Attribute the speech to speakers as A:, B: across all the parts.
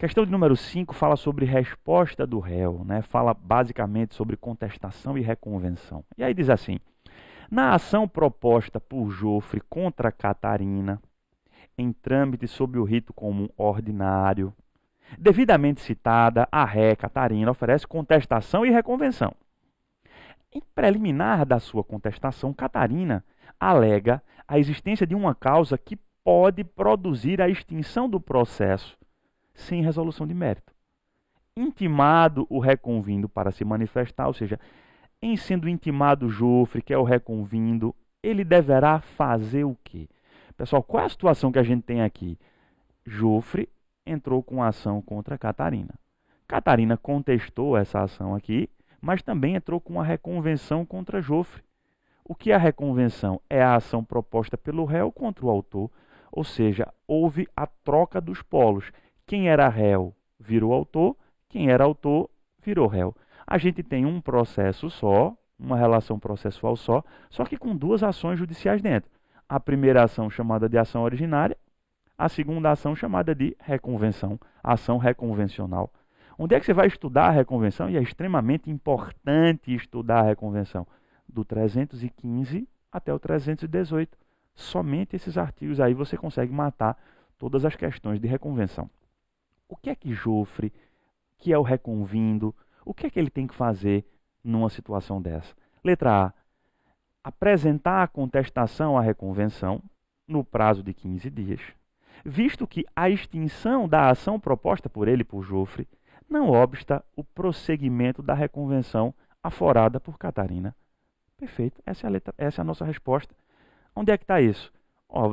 A: Questão de número 5 fala sobre resposta do réu, né? Fala basicamente sobre contestação e reconvenção. E aí diz assim: na ação proposta por Jofre contra Catarina, em trâmite sob o rito comum ordinário, devidamente citada, a ré Catarina oferece contestação e reconvenção. Em preliminar da sua contestação, Catarina alega a existência de uma causa que pode produzir a extinção do processo sem resolução de mérito. Intimado o reconvindo para se manifestar, ou seja, em sendo intimado Jofre, que é o reconvindo, ele deverá fazer o quê? Pessoal, qual é a situação que a gente tem aqui? Jofre entrou com ação contra Catarina. Catarina contestou essa ação aqui, mas também entrou com a reconvenção contra Jofre. O que é a reconvenção? É a ação proposta pelo réu contra o autor, ou seja, houve a troca dos polos. Quem era réu virou autor, quem era autor virou réu. A gente tem um processo só, uma relação processual só que com duas ações judiciais dentro. A primeira ação chamada de ação originária, a segunda ação chamada de reconvenção, ação reconvencional. Onde é que você vai estudar a reconvenção? E é extremamente importante estudar a reconvenção. Do 315 até o 318. Somente esses artigos aí você consegue matar todas as questões de reconvenção. O que é que Jofre, que é o reconvindo, o que é que ele tem que fazer numa situação dessa? Letra A. Apresentar a contestação à reconvenção no prazo de 15 dias, visto que a extinção da ação proposta por ele, por Jofre, não obsta o prosseguimento da reconvenção aforada por Catarina. Perfeito, essa é a nossa resposta. Onde é que está isso?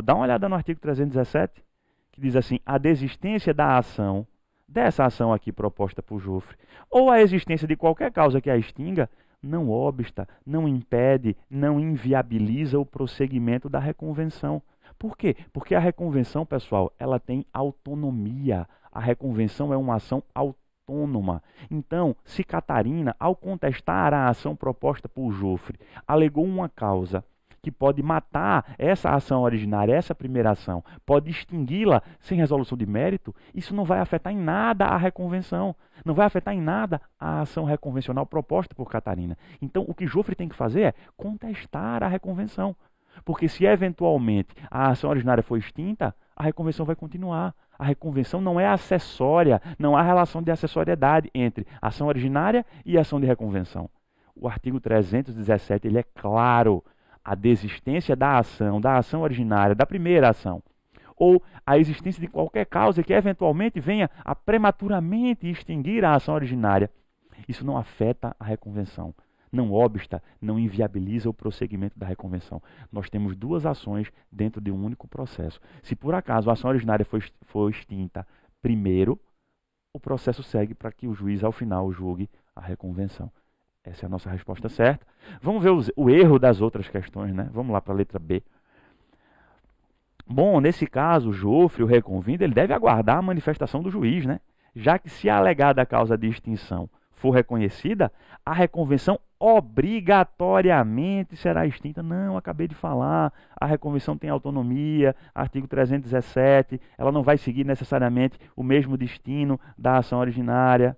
A: Dá uma olhada no artigo 317, que diz assim: a desistência da ação, dessa ação aqui proposta por Jofre, ou a existência de qualquer causa que a extinga, não obsta, não impede, não inviabiliza o prosseguimento da reconvenção. Por quê? Porque a reconvenção, pessoal, ela tem autonomia. A reconvenção é uma ação autônoma. Então, se Catarina, ao contestar a ação proposta por Jofre, alegou uma causa que pode matar essa ação originária, essa primeira ação, pode extingui-la sem resolução de mérito, isso não vai afetar em nada a reconvenção, não vai afetar em nada a ação reconvencional proposta por Catarina. Então, o que Jofre tem que fazer é contestar a reconvenção. Porque se eventualmente a ação originária for extinta, a reconvenção vai continuar. A reconvenção não é acessória, não há relação de acessoriedade entre ação originária e ação de reconvenção. O artigo 317 ele é claro. A desistência da ação originária, da primeira ação, ou a existência de qualquer causa que eventualmente venha a prematuramente extinguir a ação originária, isso não afeta a reconvenção. Não obsta, não inviabiliza o prosseguimento da reconvenção. Nós temos duas ações dentro de um único processo. Se por acaso a ação originária for extinta primeiro, o processo segue para que o juiz, ao final, julgue a reconvenção. Essa é a nossa resposta certa. Vamos ver o erro das outras questões, né? Vamos lá para a letra B. Bom, nesse caso, Jofre, o reconvindo, ele deve aguardar a manifestação do juiz, né? Já que se a alegada causa de extinção for reconhecida, a reconvenção obrigatoriamente será extinta. Não, acabei de falar, a reconvenção tem autonomia, artigo 317, ela não vai seguir necessariamente o mesmo destino da ação originária.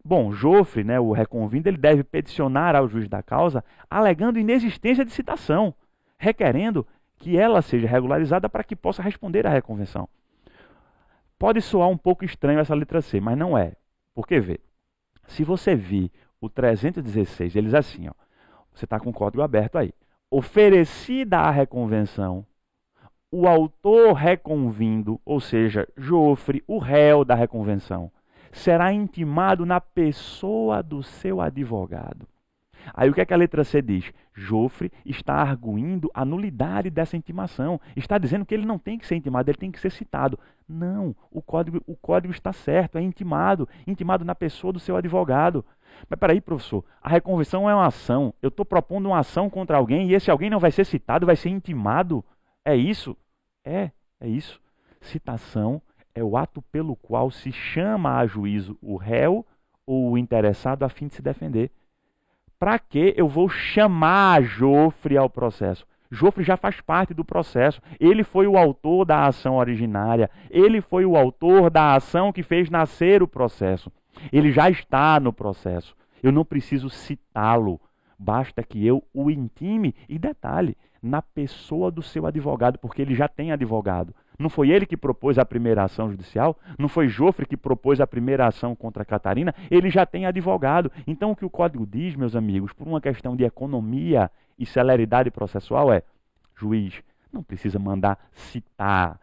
A: Bom, Jofre, né, o reconvindo, ele deve peticionar ao juiz da causa alegando inexistência de citação, requerendo que ela seja regularizada para que possa responder à reconvenção. Pode soar um pouco estranho essa letra C, mas não é. Porque, vê, se você vir o 316, ele diz assim, ó, você está com o código aberto aí. Oferecida a reconvenção, o autor reconvindo, ou seja, Jofre, o réu da reconvenção, será intimado na pessoa do seu advogado. Aí o que é que a letra C diz? Jofre está arguindo a nulidade dessa intimação. Está dizendo que ele não tem que ser intimado, ele tem que ser citado. Não, o código está certo, é intimado na pessoa do seu advogado. Mas peraí, professor, a reconvenção é uma ação. Eu estou propondo uma ação contra alguém e esse alguém não vai ser citado, vai ser intimado. É isso? É isso. Citação é o ato pelo qual se chama a juízo o réu ou o interessado a fim de se defender. Para que eu vou chamar Jofre ao processo? Jofre já faz parte do processo. Ele foi o autor da ação originária. Ele foi o autor da ação que fez nascer o processo. Ele já está no processo. Eu não preciso citá-lo. Basta que eu o intime e detalhe na pessoa do seu advogado, porque ele já tem advogado. Não foi ele que propôs a primeira ação judicial? Não foi Jofre que propôs a primeira ação contra Catarina? Ele já tem advogado. Então o que o Código diz, meus amigos, por uma questão de economia e celeridade processual é: juiz, não precisa mandar citar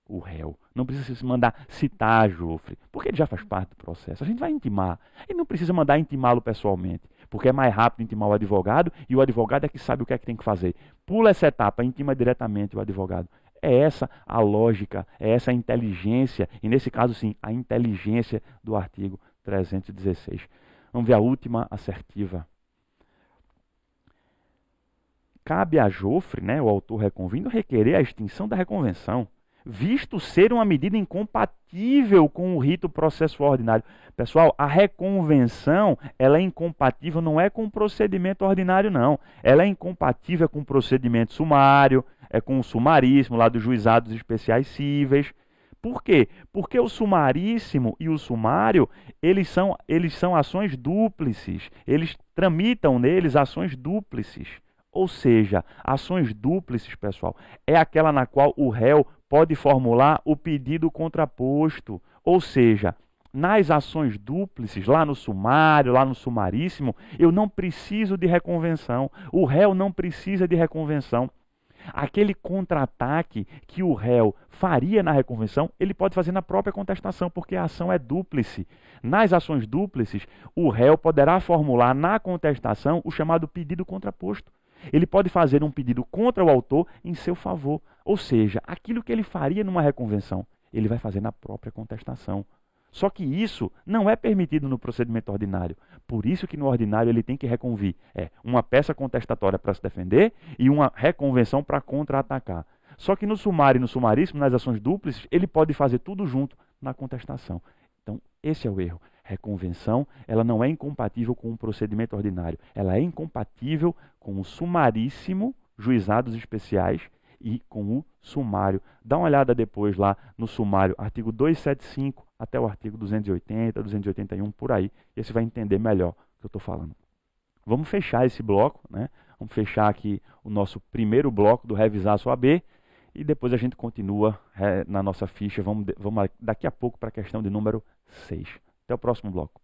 A: o réu, não precisa se mandar citar Jofre, porque ele já faz parte do processo. A gente vai intimar. E não precisa mandar intimá-lo pessoalmente, porque é mais rápido intimar o advogado e o advogado é que sabe o que é que tem que fazer. Pula essa etapa, intima diretamente o advogado. É essa a lógica, é essa a inteligência, e nesse caso sim, a inteligência do artigo 316. Vamos ver a última assertiva. Cabe a Jofre, né, o autor reconvindo, requerer a extinção da reconvenção, visto ser uma medida incompatível com o rito processual ordinário. Pessoal, a reconvenção, ela é incompatível, não é com o procedimento ordinário, não. Ela é incompatível com o procedimento sumário, é com o sumaríssimo lá dos juizados especiais cíveis. Por quê? Porque o sumaríssimo e o sumário, eles são ações dúplices. Eles tramitam neles ações dúplices. Ou seja, ações dúplices, pessoal, é aquela na qual o réu pode formular o pedido contraposto. Ou seja, nas ações dúplices, lá no sumário, lá no sumaríssimo, eu não preciso de reconvenção. O réu não precisa de reconvenção. Aquele contra-ataque que o réu faria na reconvenção, ele pode fazer na própria contestação, porque a ação é dúplice. Nas ações dúplices, o réu poderá formular na contestação o chamado pedido contraposto. Ele pode fazer um pedido contra o autor em seu favor. Ou seja, aquilo que ele faria numa reconvenção, ele vai fazer na própria contestação. Só que isso não é permitido no procedimento ordinário. Por isso que no ordinário ele tem que reconvir uma peça contestatória para se defender e uma reconvenção para contra-atacar. Só que no sumário e no sumaríssimo, nas ações dúplices, ele pode fazer tudo junto na contestação. Então, esse é o erro. Reconvenção, ela não é incompatível com o procedimento ordinário. Ela é incompatível com o sumaríssimo, juizados especiais, e com o sumário. Dá uma olhada depois lá no sumário, artigo 275 até o artigo 280, 281, por aí. E você vai entender melhor o que eu estou falando. Vamos fechar esse bloco, né? Vamos fechar aqui o nosso primeiro bloco do Revisar a sua AB. E depois a gente continua na nossa ficha. Vamos daqui a pouco para a questão de número 6. Até o próximo bloco.